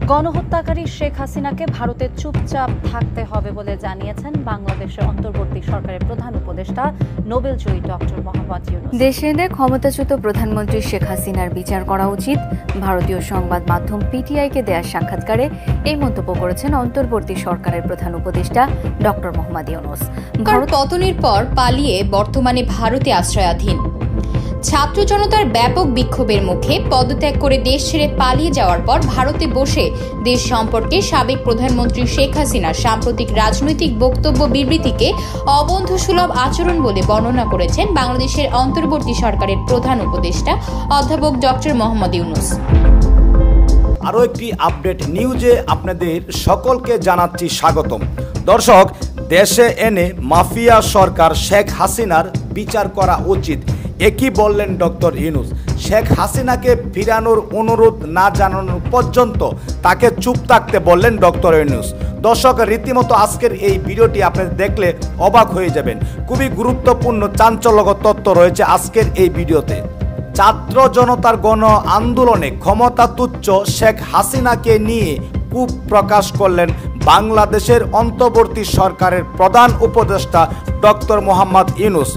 গণহত্যাকারী শেখ হাসিনাকে ভারতে চুপচাপ থাকতে হবে বলে জানিয়েছেন বাংলাদেশের অন্তর্বর্তী সরকারের প্রধান উপদেষ্টা নোবেলজয়ী ডক্টর মোহাম্মদ ইউনূস। দেশে এনে ক্ষমতাচ্যুত প্রধানমন্ত্রী শেখ হাসিনার বিচার করা উচিত। ভারতীয় সংবাদ মাধ্যম পিটিআইকে দেয়া সাক্ষাৎকারে এই মন্তব্য করেছেন অন্তর্বর্তী সরকারের প্রধান উপদেষ্টা ডক্টর মোহাম্মদ ইউনূস। ভারত পতনের পর পালিয়ে বর্তমানে ভারতে আশ্রয়াধীন। ছাত্র জনতার ব্যাপক বিক্ষোভের মুখে পদত্যাগ করে দেশ ছেড়ে পালিয়ে যাওয়ার পর ভারতে বসে দেশ সম্পর্কে সাবেক প্রধানমন্ত্রী শেখ হাসিনার সাম্প্রতিক রাজনৈতিক বক্তব্য বিবৃতিকে অবন্ধুসুলভ আচরণ বলে বর্ণনা করেছেন বাংলাদেশের অন্তর্বর্তী সরকারের প্রধান উপদেষ্টা অধ্যাপক ডক্টর মোহাম্মদ ইউনূস। আরও একটি আপডেট নিউজে আপনাদের সকলকে জানাচ্ছি স্বাগতম। দর্শক, দেশে এনে মাফিয়া সরকার শেখ হাসিনার বিচার করা উচিত, একই বললেন ডক্টর ইউনূস। শেখ হাসিনাকে ফিরানোর অনুরোধ না জানানোর পর্যন্ত তাকে চুপ থাকতে বললেন ডক্টর ইউনূস। দর্শক, রীতিমতো আজকের এই ভিডিওটি আপনারা দেখলে অবাক হয়ে যাবেন। খুবই গুরুত্বপূর্ণ চাঞ্চল্যকর তথ্য রয়েছে আজকের এই ভিডিওতে। ছাত্র জনতার গণ আন্দোলনে ক্ষমতা তুচ্ছ শেখ হাসিনাকে নিয়ে ক্ষোভ প্রকাশ করলেন বাংলাদেশের অন্তর্বর্তী সরকারের প্রধান উপদেষ্টা ডক্টর মোহাম্মদ ইউনূস।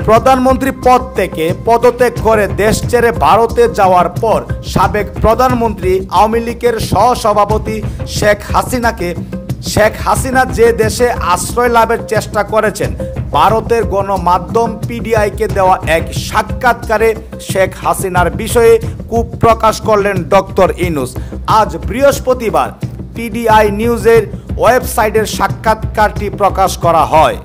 প্রধানমন্ত্রী পদ থেকে পদত্যাগ করে দেশ ছেড়ে ভারতে যাওয়ার পর সাবেক প্রধানমন্ত্রী আওয়ামী লীগের সহসভাপতি শেখ হাসিনা যে দেশে আশ্রয় লাভের চেষ্টা করেছেন, ভারতের গণমাধ্যম পিটিআইকে দেওয়া এক সাক্ষাৎকারে শেখ হাসিনার বিষয়ে ক্ষোভ প্রকাশ করলেন ডক্টর ইউনূস। আজ বৃহস্পতিবার পিটিআই নিউজের ওয়েবসাইটের সাক্ষাৎকারটি প্রকাশ করা হয়।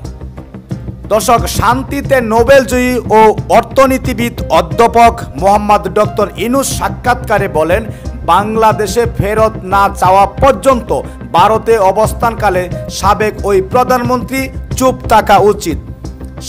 দর্শক, শান্তিতে নোবেলজয়ী ও অর্থনীতিবিদ অধ্যাপক মোহাম্মদ ডক্টর ইউনূস সাক্ষাৎকারে বলেন, বাংলাদেশে ফেরত না যাওয়া পর্যন্ত ভারতে অবস্থানকালে সাবেক ওই প্রধানমন্ত্রী চুপ থাকা উচিত।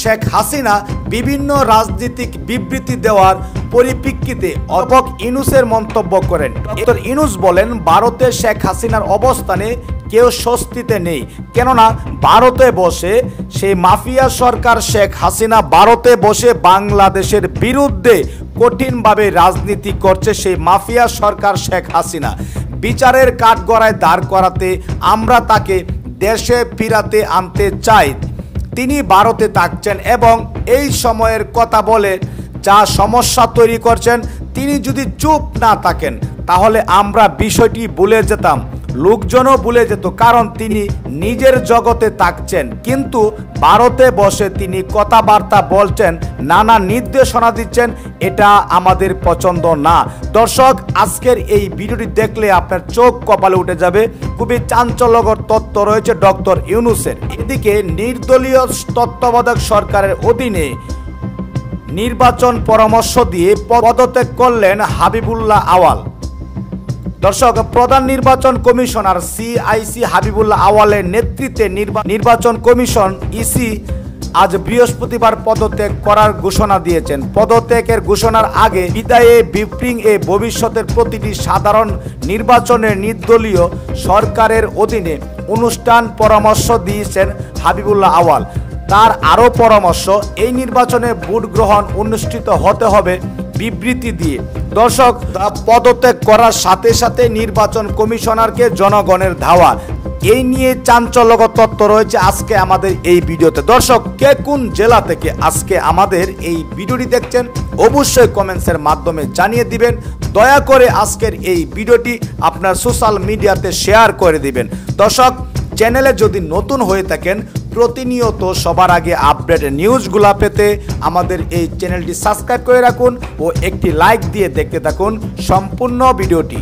শেখ হাসিনা বিভিন্ন রাজনৈতিক বিবৃতি দেওয়ার পরিপ্রেক্ষিতে অধ্যাপক ইউনূসের মন্তব্য করেন। ডক্টর ইউনূস বলেন, ভারতে শেখ হাসিনার অবস্থানে কেউ স্বস্তিতে নেই, কেননা ভারতে বসে সেই মাফিয়া সরকার শেখ হাসিনা ভারতে বসে বাংলাদেশের বিরুদ্ধে কঠিনভাবে রাজনীতি করছে। সেই মাফিয়া সরকার শেখ হাসিনা বিচারের কাঠগড়ায় দাঁড় করাতে আমরা তাকে দেশে ফিরাতে আনতে চাই। তিনি ভারতে থাকছেন এবং এই সময়ের কথা বলে যা সমস্যা তৈরি করছেন, তিনি যদি চুপ না থাকেন তাহলে আমরা বিষয়টি ভুলে যেতাম, লোকজনও ভুলে যেত, কারণ তিনি নিজের জগতে থাকছেন কিন্তু ভারতে বসে তিনি কথাবার্তা বলছেন, নানা নির্দেশনা দিচ্ছেন, এটা আমাদের পছন্দ না। দর্শক, আজকের এই ভিডিওটি দেখলে আপনার চোখ কপালে উঠে যাবে। খুবই চাঞ্চল্যকর তথ্য রয়েছে ডক্টর ইউনূসের। এদিকে নির্দলীয় তত্ত্বাবধায়ক সরকারের অধীনে নির্বাচন পরামর্শ দিয়ে পদত্যাগ করলেন হাবিবুল্লাহ আওয়াল। দর্শক, প্রধান নির্বাচন কমিশনার সিআইসি হাবিবুল্লাহ আওয়ালের নেতৃত্বে নির্বাচন কমিশন ইসি আজ বৃহস্পতিবার পদত্যাগ করার ঘোষণা দিয়েছেন। পদত্যাগের ঘোষণার আগে বিদায়ে ব্রিফিং এ ভবিষ্যতের প্রতিটি সাধারণ নির্বাচনের নির্দলীয় সরকারের অধীনে অনুষ্ঠান পরামর্শ দিয়েছেন হাবিবুল্লাহ আওয়াল। তার আরও পরামর্শ, এই নির্বাচনে ভোট গ্রহণ অনুষ্ঠিত হতে হবে বিবৃতি দিয়ে। দর্শক, পদত্যাগ করার সাথে সাথে নির্বাচন কমিশনারকে জনগণের ধাওয়া, এই নিয়ে চাঞ্চল্যকর তথ্য রয়েছে আজকে আমাদের এই ভিডিওতে। দর্শক, কে কোন জেলা থেকে আজকে আমাদের এই ভিডিওটি দেখছেন অবশ্যই কমেন্টসের মাধ্যমে জানিয়ে দিবেন। দয়া করে আজকের এই ভিডিওটি আপনার সোশ্যাল মিডিয়াতে শেয়ার করে দিবেন। দর্শক, চ্যানেলে যদি নতুন হয়ে থাকেন প্রতিনিয়ত সবার আগে আপডেট নিউজগুলো পেতে আমাদের এই চ্যানেলটি সাবস্ক্রাইব করে রাখুন ও একটি লাইক দিয়ে দেখতে থাকুন সম্পূর্ণ ভিডিওটি।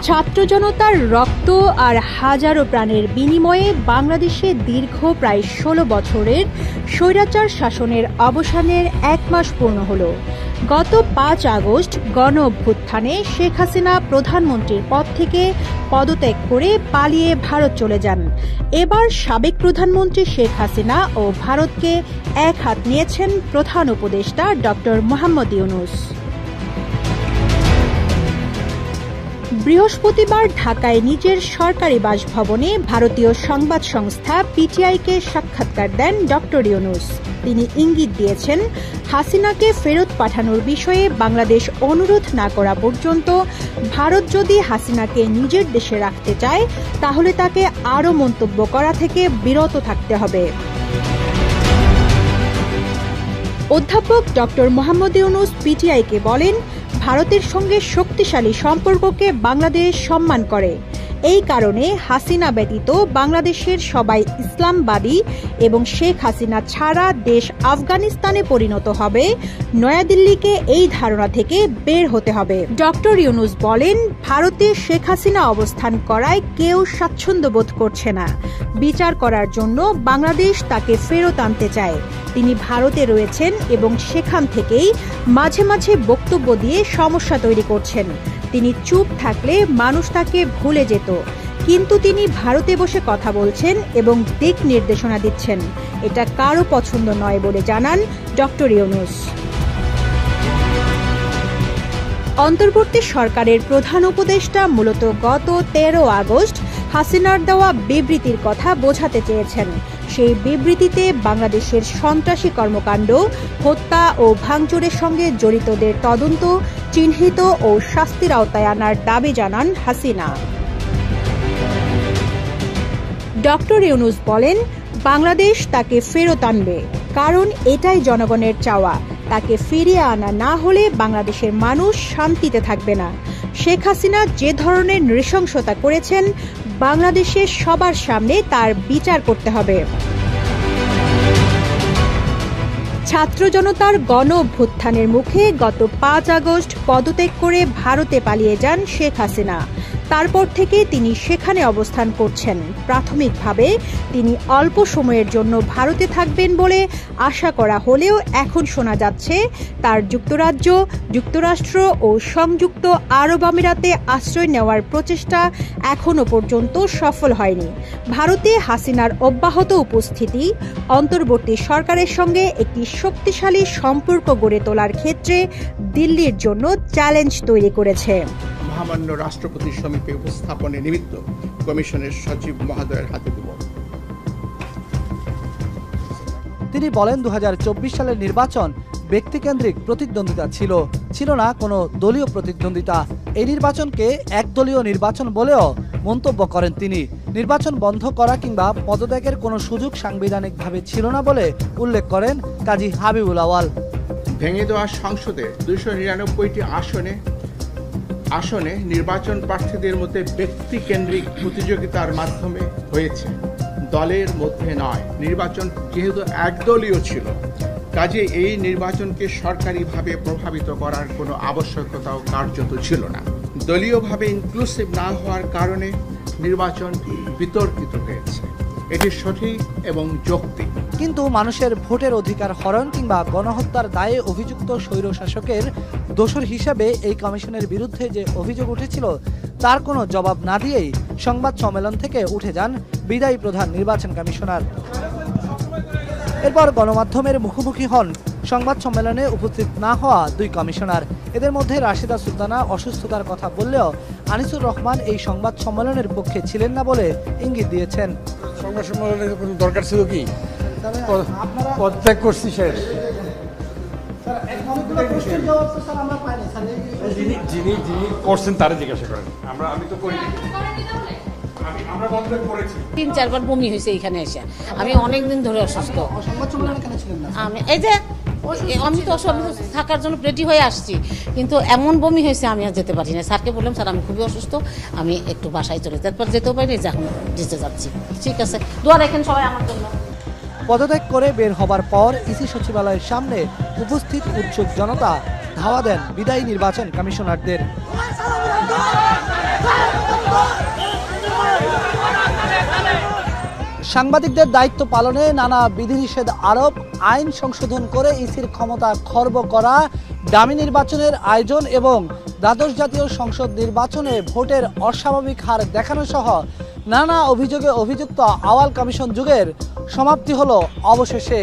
ছাত্র জনতার রক্ত আর হাজারো প্রাণের বিনিময়ে বাংলাদেশে দীর্ঘ প্রায় 16 বছরের স্বৈরাচার শাসনের অবসানের 1 মাস পূর্ণ হল। গত 5 আগস্ট গণ অভ্যুত্থানে শেখ হাসিনা প্রধানমন্ত্রীর পদ থেকে পদত্যাগ করে পালিয়ে ভারত চলে যান। এবার সাবেক প্রধানমন্ত্রী শেখ হাসিনা ও ভারতকে এক হাত নিয়েছেন প্রধান উপদেষ্টা ডক্টর মোহাম্মদ ইউনূস। বৃহস্পতিবার ঢাকায় নিজের সরকারি বাসভবনে ভারতীয় সংবাদ সংস্থা পিটিআইকে সাক্ষাৎকার দেন ডক্টর ইউনূস। তিনি ইঙ্গিত দিয়েছেন, হাসিনাকে ফেরত পাঠানোর বিষয়ে বাংলাদেশ অনুরোধ না করা পর্যন্ত ভারত যদি হাসিনাকে নিজের দেশে রাখতে চায় তাহলে তাকে আরও মন্তব্য করা থেকে বিরত থাকতে হবে। অধ্যাপক ডক্টর মোহাম্মদ ইউনূস পিটিআইকে বলেন, ভারতের সঙ্গে শক্তিশালী সম্পর্ককে বাংলাদেশ সম্মান করে। এই কারণে হাসিনা ব্যতীত বাংলাদেশের সবাই ইসলামবাদী এবং শেখ হাসিনা ছাড়া দেশ আফগানিস্তানে পরিণত হবে। নয়াদিল্লিকে এই ধারণা থেকে বের হতে হবে। ডক্টর ইউনূস বলেন, ভারতে শেখ হাসিনা অবস্থান করায় কেউ স্বাচ্ছন্দ্য বোধ করছে না। বিচার করার জন্য বাংলাদেশ তাকে ফেরত আনতে চায়। তিনি ভারতে রয়েছেন এবং সেখান থেকেই মাঝে মাঝে বক্তব্য দিয়ে সমস্যা তৈরি করছেন। তিনি চুপ থাকলে মানুষ তাকে ভুলে যেত, কিন্তু তিনি ভারতে বসে কথা বলছেন এবং দিক নির্দেশনা দিচ্ছেন। এটা কারো পছন্দ নয় বলে জানান ডক্টর ইউনূস। অন্তর্বর্তী সরকারের প্রধান উপদেষ্টা মূলত গত 13 আগস্ট হাসিনার দেওয়া বিবৃতির কথা বোঝাতে চেয়েছেন। সেই বিবৃতিতে বাংলাদেশের সন্ত্রাসী কর্মকাণ্ড, হত্যা ও ভাঙচুরের সঙ্গে জড়িতদের তদন্ত, চিহ্নিত ও শাস্তির আওতায় আনার দাবি জানান হাসিনা। ডক্টর ইউনূস বলেন, বাংলাদেশ তাকে ফেরত আনবে, কারণ এটাই জনগণের চাওয়া। তাকে ফিরিয়ে আনা না হলে বাংলাদেশের মানুষ শান্তিতে থাকবে না। শেখ হাসিনা যে ধরনের নৃশংসতা করেছেন, বাংলাদেশের সবার সামনে তার বিচার করতে হবে। ছাত্র জনতার গণ অভ্যুত্থানের মুখে গত 5 আগস্ট পদত্যাগ করে ভারতে পালিয়ে যান শেখ হাসিনা। তারপর থেকে তিনি সেখানে অবস্থান করছেন। প্রাথমিকভাবে তিনি অল্প সময়ের জন্য ভারতে থাকবেন বলে আশা করা হলেও এখন শোনা যাচ্ছে তার যুক্তরাজ্য, যুক্তরাষ্ট্র ও সংযুক্ত আরব আমিরাতে আশ্রয় নেওয়ার প্রচেষ্টা এখনও পর্যন্ত সফল হয়নি। ভারতে হাসিনার অব্যাহত উপস্থিতি অন্তর্বর্তী সরকারের সঙ্গে একটি শক্তিশালী সম্পর্ক গড়ে তোলার ক্ষেত্রে দিল্লির জন্য চ্যালেঞ্জ তৈরি করেছে। মহামান্য রাষ্ট্রপতির সমীপে উপস্থাপনের নিমিত্ত কমিশনের সচিব মহোদয়ের হাতে দেব। তিনি বলেন, 2024 সালের নির্বাচন ব্যক্তিকেন্দ্রিক প্রতিদ্বন্দ্বিতা ছিল না কোনো দলীয় প্রতিদ্বন্দ্বিতা। এই নির্বাচনকে একদলীয় নির্বাচন বলেও মন্তব্য করেন তিনি। নির্বাচন বন্ধ করা কিংবা পদত্যাগের কোনো সুযোগ সাংবিধানিকভাবে ছিল না বলে উল্লেখ করেন কাজী হাবিবুল আওয়াল। ভেঙে দেওয়া সংসদের 299টি আসনে নির্বাচন প্রার্থীদের মধ্যে ব্যক্তিকেন্দ্রিক প্রতিযোগিতার মাধ্যমে হয়েছে, দলের মধ্যে নয়। নির্বাচন যেহেতু একদলীয় ছিল, কাজে এই নির্বাচনকে সরকারিভাবে প্রভাবিত করার কোনো আবশ্যকতাও কার্যত ছিল না। দলীয়ভাবে ইনক্লুসিভ না হওয়ার কারণে নির্বাচন বিতর্কিত হয়েছে। এটি সঠিক এবং যৌক্তিক। কিন্তু মানুষের ভোটের অধিকার হরণ কিংবা গণহত্যার দায়ে অভিযুক্ত স্বৈরশাসকের দোষর হিসেবে এই কমিশনের বিরুদ্ধে যে অভিযোগ উঠেছিল তার কোনো জবাব না দিয়েই সংবাদ সম্মেলন থেকে উঠে যান বিদায়ী প্রধান নির্বাচন কমিশনার। এরপর গণমাধ্যমের মুখোমুখি হন সংবাদ সম্মেলনে উপস্থিত না হওয়া 2 কমিশনার। এদের মধ্যে রাশিদা সুলতানা অসুস্থতার কথা বললেও আনিসুর রহমান এই সংবাদ সম্মেলনের পক্ষে ছিলেন না বলে ইঙ্গিত দিয়েছেন। সংবাদ সম্মেলনের কোনো দরকার ছিল কি? পদত্যাগ করছি শেষ। যিনি করছেন তারা জিজ্ঞাসা করেন, আমি তো করিনি। 3-4 বার বমি হয়েছে এখানে এসে। আমি অনেকদিন ধরে অসুস্থ। আমি এই যে আমি তো থাকার জন্য রেডি হয়ে আসছি, কিন্তু এমন বমি হয়েছে আমি আর যেতে পারি না। স্যারকে বললাম, স্যার আমি খুবই অসুস্থ, আমি একটু বাসায় চলে তারপর যেতেও পারি, এখন যেতে যাচ্ছি। ঠিক আছে, দোয়া রাখেন সবাই আমার জন্য। পদত্যাগ করে বের হবার পর ইসি সচিবালয়ের সামনে উপস্থিত উৎসুক জনতা ধাওয়া দেন বিদায়ী নির্বাচন কমিশনারদের। সাংবাদিকদের দায়িত্ব পালনে নানা বিধিনিষেধ আরোপ, আইন সংশোধন করে ইসির ক্ষমতা খর্ব করা, ডামি নির্বাচনের আয়োজন এবং দ্বাদশ জাতীয় সংসদ নির্বাচনে ভোটের অস্বাভাবিক হার দেখানো সহ নানা অভিযোগে অভিযুক্ত আওয়াল কমিশন যুগের সমাপ্তি হলো অবশেষে।